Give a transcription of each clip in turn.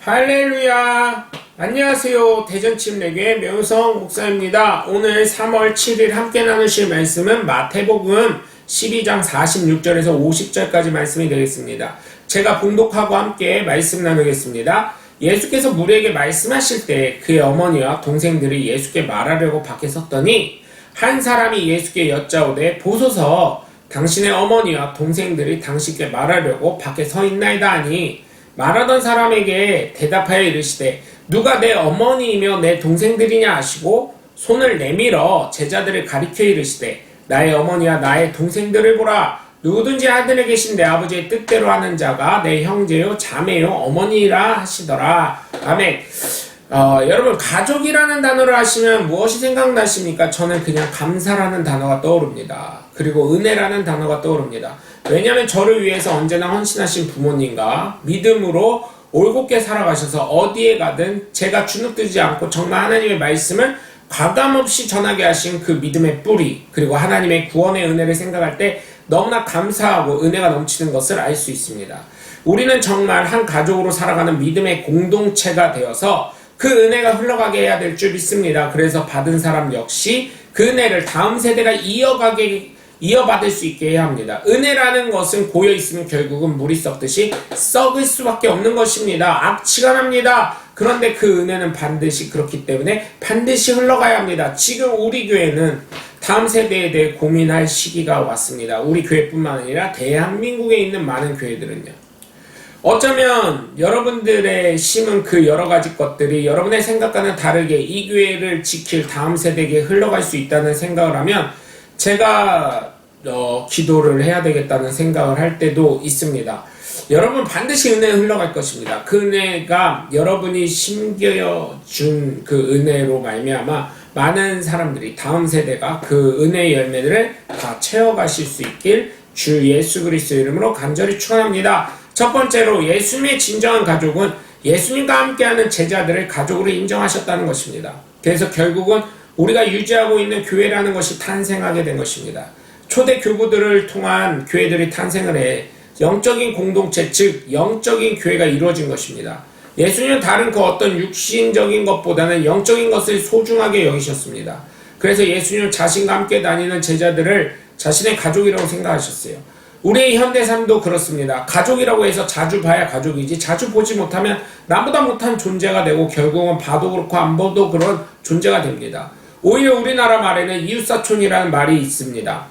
할렐루야! 안녕하세요. 대전침례교회 명성 목사입니다. 오늘 3월 7일 함께 나누실 말씀은 마태복음 12장 46절에서 50절까지 말씀이 되겠습니다. 제가 봉독하고 함께 말씀 나누겠습니다. 예수께서 무리에게 말씀하실 때 그의 어머니와 동생들이 예수께 말하려고 밖에 섰더니 한 사람이 예수께 여짜오되 보소서 당신의 어머니와 동생들이 당신께 말하려고 밖에 서 있나이다 하니 말하던 사람에게 대답하여 이르시되 누가 내 어머니이며 내 동생들이냐 하시고 손을 내밀어 제자들을 가리켜 이르시되 나의 어머니와 나의 동생들을 보라. 누구든지 하늘에 계신 내 아버지의 뜻대로 하는 자가 내 형제요 자매요 어머니라 하시더라. 아멘. 여러분 가족이라는 단어를 하시면 무엇이 생각나십니까? 저는 그냥 감사라는 단어가 떠오릅니다. 그리고 은혜라는 단어가 떠오릅니다. 왜냐하면 저를 위해서 언제나 헌신하신 부모님과 믿음으로 올곧게 살아가셔서 어디에 가든 제가 주눅들지 않고 정말 하나님의 말씀을 과감없이 전하게 하신 그 믿음의 뿌리, 그리고 하나님의 구원의 은혜를 생각할 때 너무나 감사하고 은혜가 넘치는 것을 알 수 있습니다. 우리는 정말 한 가족으로 살아가는 믿음의 공동체가 되어서 그 은혜가 흘러가게 해야 될 줄 믿습니다. 그래서 받은 사람 역시 그 은혜를 다음 세대가 이어받을 수 있게 해야 합니다. 은혜라는 것은 고여있으면 결국은 물이 썩듯이 썩을 수밖에 없는 것입니다. 악취가 납니다. 그런데 그 은혜는 반드시 그렇기 때문에 반드시 흘러가야 합니다. 지금 우리 교회는 다음 세대에 대해 고민할 시기가 왔습니다. 우리 교회뿐만 아니라 대한민국에 있는 많은 교회들은요. 어쩌면 여러분들의 심은 그 여러가지 것들이 여러분의 생각과는 다르게 이 교회를 지킬 다음 세대에게 흘러갈 수 있다는 생각을 하면 제가 기도를 해야 되겠다는 생각을 할 때도 있습니다. 여러분 반드시 은혜가 흘러갈 것입니다. 그 은혜가 여러분이 심겨준 그 은혜로 말미암아 많은 사람들이 다음 세대가 그 은혜의 열매들을 다 채워가실 수 있길 주 예수 그리스도 이름으로 간절히 축원합니다. 첫 번째로 예수님의 진정한 가족은 예수님과 함께하는 제자들을 가족으로 인정하셨다는 것입니다. 그래서 결국은 우리가 유지하고 있는 교회라는 것이 탄생하게 된 것입니다. 초대 교부들을 통한 교회들이 탄생을 해 영적인 공동체, 즉 영적인 교회가 이루어진 것입니다. 예수님은 다른 그 어떤 육신적인 것보다는 영적인 것을 소중하게 여기셨습니다. 그래서 예수님은 자신과 함께 다니는 제자들을 자신의 가족이라고 생각하셨어요. 우리의 현대삶도 그렇습니다. 가족이라고 해서 자주 봐야 가족이지 자주 보지 못하면 나보다 못한 존재가 되고 결국은 봐도 그렇고 안 봐도 그런 존재가 됩니다. 오히려 우리나라 말에는 이웃사촌이라는 말이 있습니다.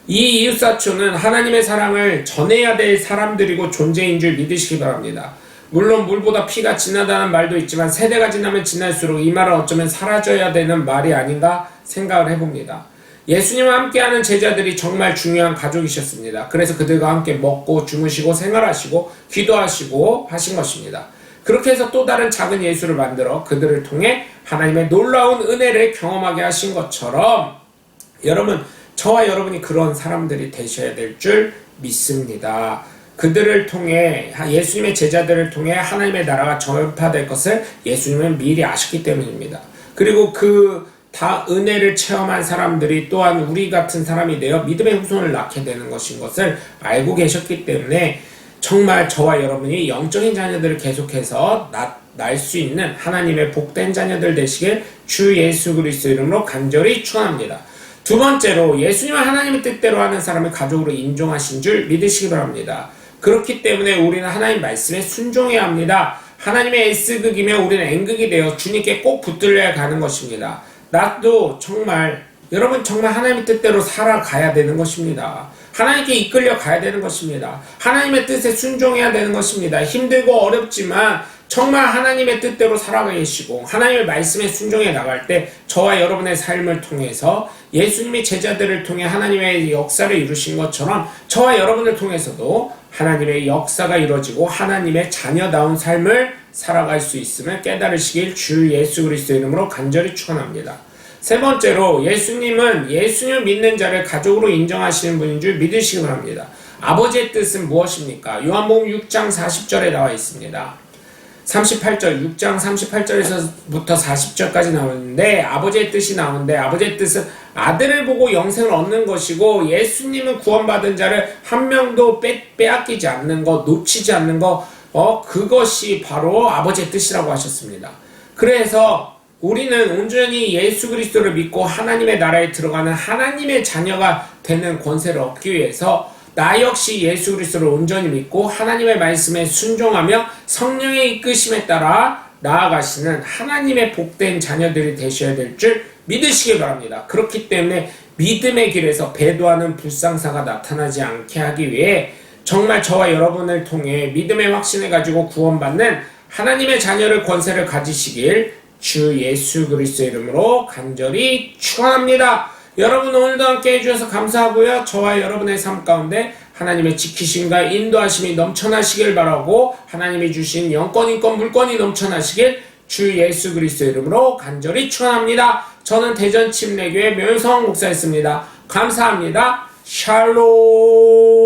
이 이웃사촌은 하나님의 사랑을 전해야 될 사람들이고 존재인 줄 믿으시기 바랍니다. 물론 물보다 피가 진하다는 말도 있지만 세대가 지나면 지날수록 이 말은 어쩌면 사라져야 되는 말이 아닌가 생각을 해봅니다. 예수님과 함께하는 제자들이 정말 중요한 가족이셨습니다. 그래서 그들과 함께 먹고 주무시고 생활하시고 기도하시고 하신 것입니다. 그렇게 해서 또 다른 작은 예수를 만들어 그들을 통해 하나님의 놀라운 은혜를 경험하게 하신 것처럼 여러분, 저와 여러분이 그런 사람들이 되셔야 될 줄 믿습니다. 그들을 통해 예수님의 제자들을 통해 하나님의 나라가 전파될 것을 예수님은 미리 아셨기 때문입니다. 그리고 그 다 은혜를 체험한 사람들이 또한 우리 같은 사람이 되어 믿음의 후손을 낳게 되는 것인 것을 알고 계셨기 때문에 정말 저와 여러분이 영적인 자녀들을 계속해서 낳을 수 있는 하나님의 복된 자녀들 되시길 주 예수 그리스도 이름으로 간절히 축원합니다. 두 번째로 예수님은 하나님의 뜻대로 하는 사람을 가족으로 인정하신 줄 믿으시기 바랍니다. 그렇기 때문에 우리는 하나님 말씀에 순종해야 합니다. 하나님의 S극이며 우리는 N극이 되어 주님께 꼭 붙들려야 가는 것입니다. 나도 정말 여러분 정말 하나님의 뜻대로 살아가야 되는 것입니다. 하나님께 이끌려 가야 되는 것입니다. 하나님의 뜻에 순종해야 되는 것입니다. 힘들고 어렵지만 정말 하나님의 뜻대로 살아계시고 하나님의 말씀에 순종해 나갈 때 저와 여러분의 삶을 통해서 예수님의 제자들을 통해 하나님의 역사를 이루신 것처럼 저와 여러분을 통해서도 하나님의 역사가 이루어지고 하나님의 자녀다운 삶을 살아갈 수 있음을 깨달으시길 주 예수 그리스도 이름으로 간절히 축원합니다. 세 번째로 예수님은 예수님을 믿는 자를 가족으로 인정하시는 분인 줄 믿으시기 바랍니다. 아버지의 뜻은 무엇입니까? 요한복음 6장 40절에 나와 있습니다. 38절, 6장 38절에서부터 40절까지 나오는데 아버지의 뜻이 나오는데 아버지의 뜻은 아들을 보고 영생을 얻는 것이고 예수님은 구원받은 자를 한 명도 빼앗기지 않는 것, 놓치지 않는 것, 그것이 바로 아버지의 뜻이라고 하셨습니다. 그래서 우리는 온전히 예수 그리스도를 믿고 하나님의 나라에 들어가는 하나님의 자녀가 되는 권세를 얻기 위해서 나 역시 예수 그리스도를 온전히 믿고 하나님의 말씀에 순종하며 성령의 이끄심에 따라 나아가시는 하나님의 복된 자녀들이 되셔야 될 줄 믿으시기 바랍니다. 그렇기 때문에 믿음의 길에서 배도하는 불상사가 나타나지 않게 하기 위해 정말 저와 여러분을 통해 믿음의 확신을 가지고 구원받는 하나님의 자녀를 권세를 가지시길 주 예수 그리스도의 이름으로 간절히 축원합니다. 여러분 오늘도 함께 해주셔서 감사하고요. 저와 여러분의 삶 가운데 하나님의 지키심과 인도하심이 넘쳐나시길 바라고 하나님이 주신 영권, 인권, 물권이 넘쳐나시길 주 예수 그리스도의 이름으로 간절히 축원합니다. 저는 대전 침례교회 묘성 목사였습니다. 감사합니다. 샬롬.